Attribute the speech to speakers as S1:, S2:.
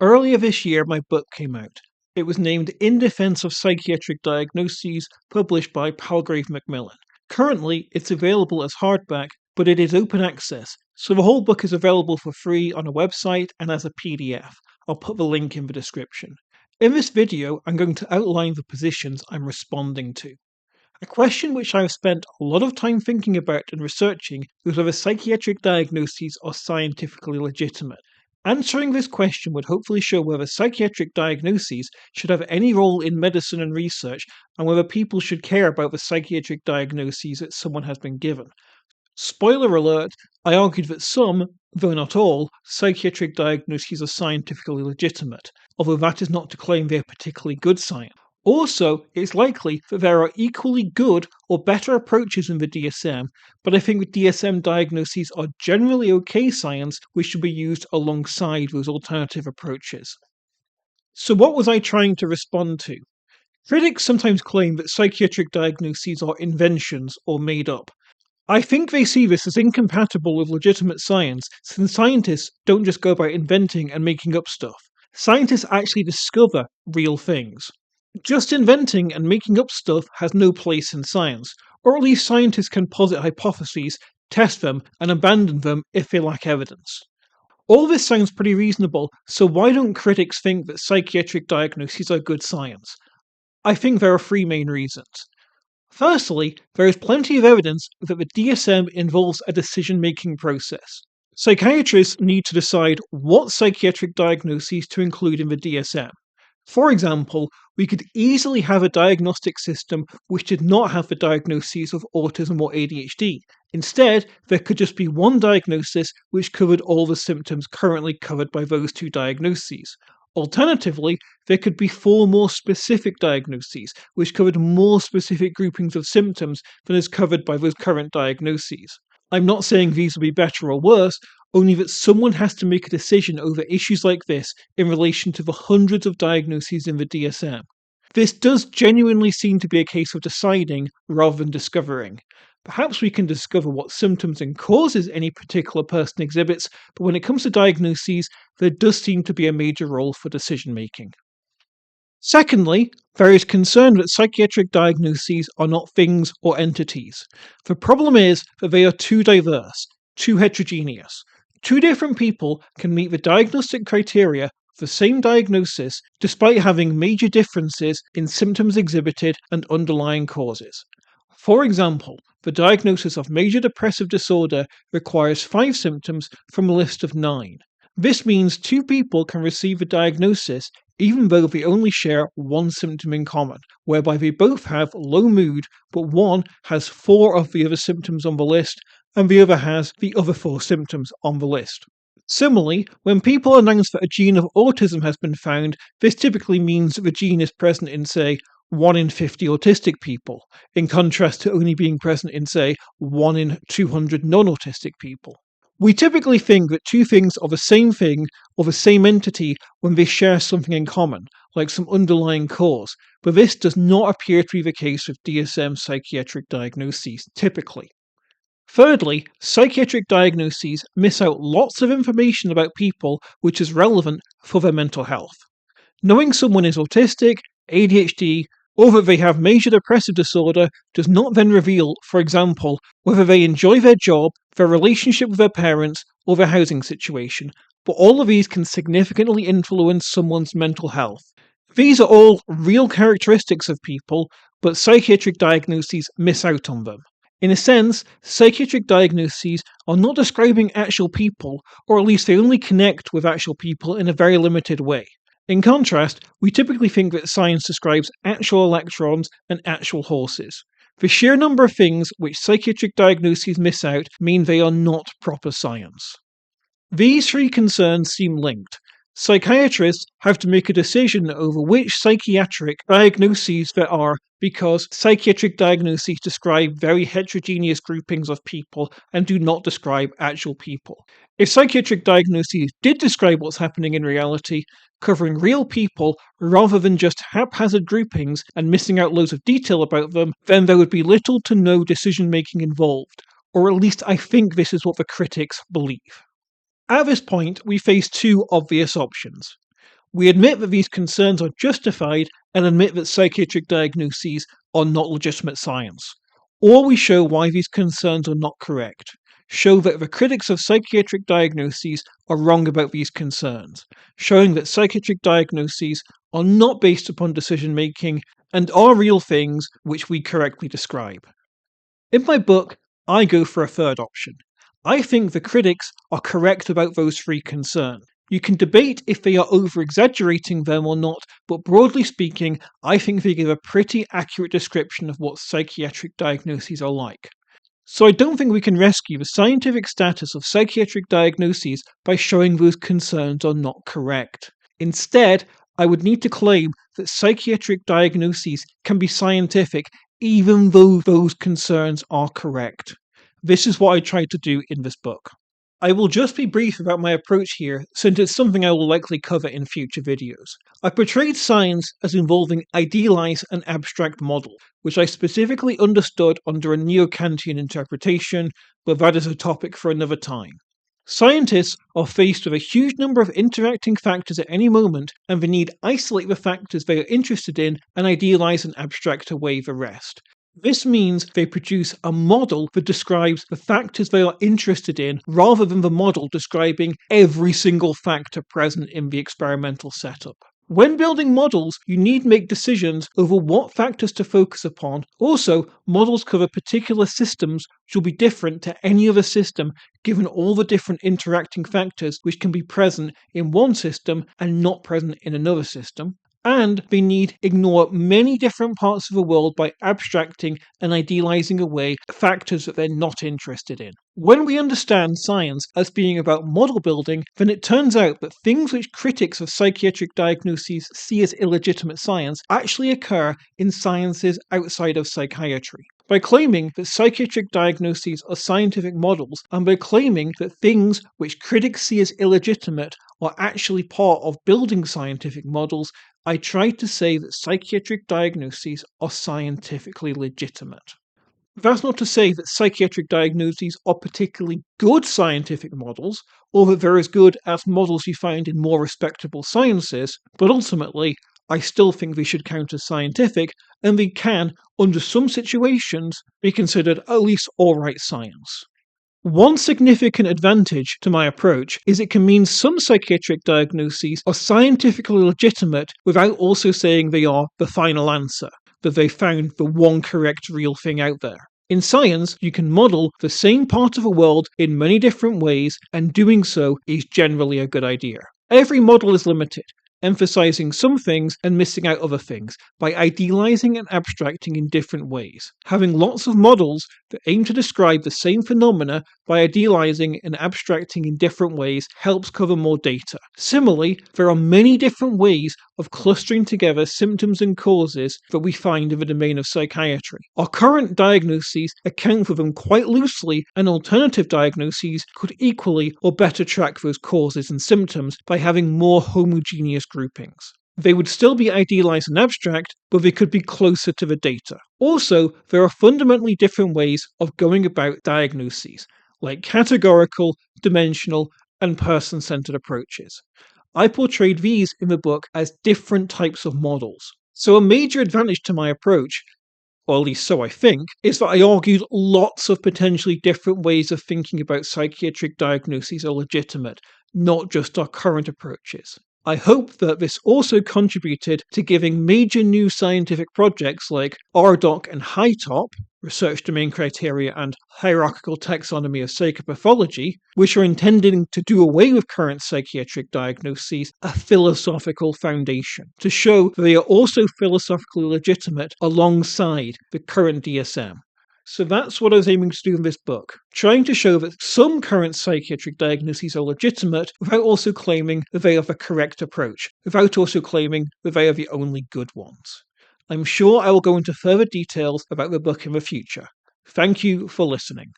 S1: Earlier this year, my book came out. It was named In Defense of Psychiatric Diagnoses, published by Palgrave Macmillan. Currently, it's available as hardback, but it is open access, so the whole book is available for free on a website and as a PDF. I'll put the link in the description. In this video, I'm going to outline the positions I'm responding to. A question which I have spent a lot of time thinking about and researching is whether psychiatric diagnoses are scientifically legitimate. Answering this question would hopefully show whether psychiatric diagnoses should have any role in medicine and research, and whether people should care about the psychiatric diagnoses that someone has been given. Spoiler alert, I argued that some, though not all, psychiatric diagnoses are scientifically legitimate, although that is not to claim they are particularly good science. Also, it's likely that there are equally good or better approaches in the DSM, but I think the DSM diagnoses are generally okay science which should be used alongside those alternative approaches. So what was I trying to respond to? Critics sometimes claim that psychiatric diagnoses are inventions or made up. I think they see this as incompatible with legitimate science, since scientists don't just go about inventing and making up stuff. Scientists actually discover real things. Just inventing and making up stuff has no place in science, or at least scientists can posit hypotheses, test them, and abandon them if they lack evidence. All this sounds pretty reasonable, so why don't critics think that psychiatric diagnoses are good science? I think there are three main reasons. Firstly, there is plenty of evidence that the DSM involves a decision-making process. Psychiatrists need to decide what psychiatric diagnoses to include in the DSM. For example, we could easily have a diagnostic system which did not have the diagnoses of autism or ADHD. Instead, there could just be one diagnosis which covered all the symptoms currently covered by those two diagnoses. Alternatively, there could be 4 more specific diagnoses which covered more specific groupings of symptoms than is covered by those current diagnoses. I'm not saying these will be better or worse, only that someone has to make a decision over issues like this in relation to the hundreds of diagnoses in the DSM. This does genuinely seem to be a case of deciding rather than discovering. Perhaps we can discover what symptoms and causes any particular person exhibits, but when it comes to diagnoses, there does seem to be a major role for decision making. Secondly, there is concern that psychiatric diagnoses are not things or entities. The problem is that they are too diverse, too heterogeneous. 2 different people can meet the diagnostic criteria for the same diagnosis despite having major differences in symptoms exhibited and underlying causes. For example, the diagnosis of major depressive disorder requires 5 symptoms from a list of 9. This means 2 people can receive a diagnosis even though they only share 1 symptom in common, whereby they both have low mood, but one has 4 of the other symptoms on the list, and the other has the other 4 symptoms on the list. Similarly, when people announce that a gene of autism has been found, this typically means that the gene is present in, say, 1 in 50 autistic people, in contrast to only being present in, say, 1 in 200 non-autistic people. We typically think that 2 things are the same thing or the same entity when they share something in common, like some underlying cause, but this does not appear to be the case with DSM psychiatric diagnoses, typically. Thirdly, psychiatric diagnoses miss out lots of information about people which is relevant for their mental health. Knowing someone is autistic, ADHD, or that they have major depressive disorder does not then reveal, for example, whether they enjoy their job, their relationship with their parents, or their housing situation, but all of these can significantly influence someone's mental health. These are all real characteristics of people, but psychiatric diagnoses miss out on them. In a sense, psychiatric diagnoses are not describing actual people, or at least they only connect with actual people in a very limited way. In contrast, we typically think that science describes actual electrons and actual horses. The sheer number of things which psychiatric diagnoses miss out mean they are not proper science. These 3 concerns seem linked. Psychiatrists have to make a decision over which psychiatric diagnoses there are because psychiatric diagnoses describe very heterogeneous groupings of people and do not describe actual people. If psychiatric diagnoses did describe what's happening in reality, covering real people rather than just haphazard groupings and missing out loads of detail about them, then there would be little to no decision-making involved, or at least I think this is what the critics believe. At this point, we face 2 obvious options. We admit that these concerns are justified and admit that psychiatric diagnoses are not legitimate science. Or we show why these concerns are not correct, show that the critics of psychiatric diagnoses are wrong about these concerns, showing that psychiatric diagnoses are not based upon decision making and are real things which we correctly describe. In my book, I go for a third option. I think the critics are correct about those three concerns. You can debate if they are over exaggerating them or not, but broadly speaking, I think they give a pretty accurate description of what psychiatric diagnoses are like. So I don't think we can rescue the scientific status of psychiatric diagnoses by showing those concerns are not correct. Instead, I would need to claim that psychiatric diagnoses can be scientific even though those concerns are correct. This is what I tried to do in this book. I will just be brief about my approach here, since it's something I will likely cover in future videos. I portrayed science as involving idealized and abstract models, which I specifically understood under a neo-Kantian interpretation, but that is a topic for another time. Scientists are faced with a huge number of interacting factors at any moment, and they need to isolate the factors they are interested in and idealize and abstract away the rest. This means they produce a model that describes the factors they are interested in rather than the model describing every single factor present in the experimental setup. When building models, you need to make decisions over what factors to focus upon. Also, models cover particular systems which will be different to any other system given all the different interacting factors which can be present in one system and not present in another system. And they need to ignore many different parts of the world by abstracting and idealizing away factors that they're not interested in. When we understand science as being about model building, then it turns out that things which critics of psychiatric diagnoses see as illegitimate science actually occur in sciences outside of psychiatry. By claiming that psychiatric diagnoses are scientific models, and by claiming that things which critics see as illegitimate are actually part of building scientific models, I tried to say that psychiatric diagnoses are scientifically legitimate. That's not to say that psychiatric diagnoses are particularly good scientific models, or that they're as good as models you find in more respectable sciences, but ultimately, I still think they should count as scientific, and they can, under some situations, be considered at least alright science. One significant advantage to my approach is it can mean some psychiatric diagnoses are scientifically legitimate without also saying they are the final answer, that they found the one correct real thing out there. In science, you can model the same part of a world in many different ways, and doing so is generally a good idea. Every model is limited, emphasizing some things and missing out other things by idealizing and abstracting in different ways. Having lots of models that aim to describe the same phenomena by idealizing and abstracting in different ways helps cover more data. Similarly, there are many different ways of clustering together symptoms and causes that we find in the domain of psychiatry. Our current diagnoses account for them quite loosely, and alternative diagnoses could equally or better track those causes and symptoms by having more homogeneous groupings. They would still be idealized and abstract, but they could be closer to the data. Also, there are fundamentally different ways of going about diagnoses, like categorical, dimensional, and person-centered approaches. I portrayed these in the book as different types of models. So a major advantage to my approach, or at least so I think, is that I argued lots of potentially different ways of thinking about psychiatric diagnoses are legitimate, not just our current approaches. I hope that this also contributed to giving major new scientific projects like RDoC and HiTOP, Research Domain Criteria and Hierarchical Taxonomy of Psychopathology, which are intending to do away with current psychiatric diagnoses, a philosophical foundation, to show that they are also philosophically legitimate alongside the current DSM. So that's what I was aiming to do in this book, trying to show that some current psychiatric diagnoses are legitimate without also claiming that they are the correct approach, without also claiming that they are the only good ones. I'm sure I will go into further details about the book in the future. Thank you for listening.